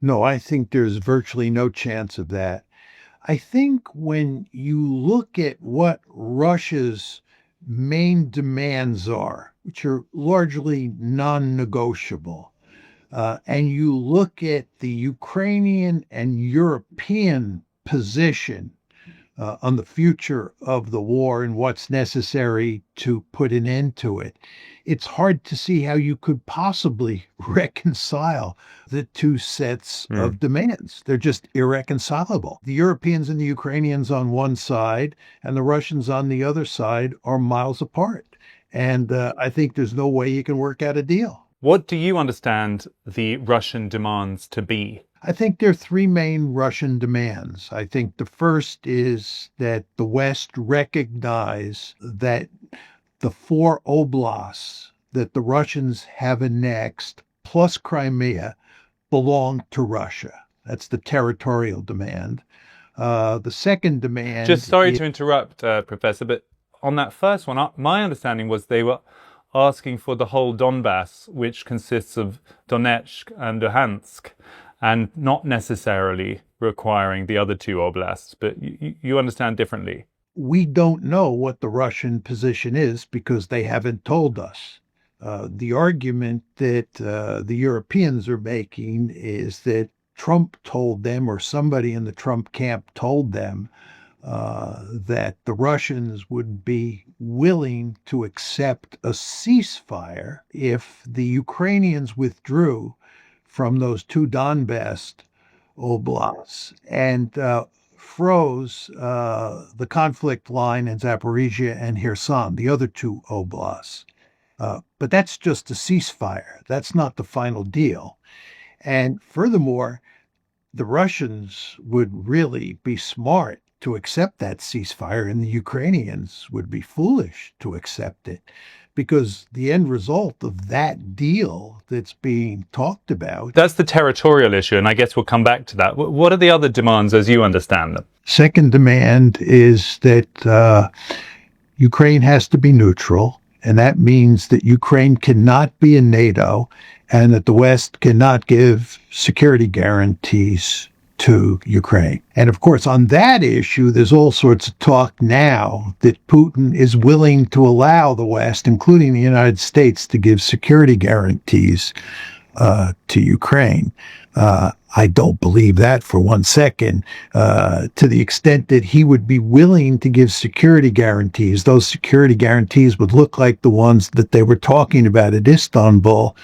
No, I think there's virtually no chance of that. I think when you look at what Russia's main demands are, which are largely non negotiable, and you look at the Ukrainian and European position on the future of the war and what's necessary to put an end to it, it's hard to see how you could possibly reconcile the two sets Hmm. of demands. They're just irreconcilable. The Europeans and the Ukrainians on one side and the Russians on the other side are miles apart. And I think there's no way you can work out a deal. What do you understand the Russian demands to be? I think there are three main Russian demands. I think the first is that the West recognize that the four oblasts that the Russians have annexed, plus Crimea, belong to Russia. That's the territorial demand. The second Just demand sorry is to interrupt, Professor, but on that first one, my understanding was they were asking for the whole Donbass, which consists of Donetsk and Luhansk, and not necessarily requiring the other two oblasts. But you understand differently. we don't know what the Russian position is because they haven't told us. The argument that the Europeans are making is that Trump told them, or somebody in the Trump camp told them, that the Russians would be willing to accept a ceasefire if the Ukrainians withdrew from those two Donbass oblasts and froze the conflict line in Zaporizhia and Kherson, the other two oblasts. But that's just a ceasefire. That's not the final deal. And furthermore, the Russians would really be smart to accept that ceasefire, and the Ukrainians would be foolish to accept it because the end result of that deal that's being talked about. That's the territorial issue, and I guess we'll come back to that. What are the other demands as you understand them? Second demand is that Ukraine has to be neutral, and that means that Ukraine cannot be in NATO and that the West cannot give security guarantees to Ukraine. And of course, on that issue, there's all sorts of talk now that Putin is willing to allow the West, including the United States, to give security guarantees to Ukraine. I don't believe that for one second. To the extent that he would be willing to give security guarantees, those security guarantees would look like the ones that they were talking about at Istanbul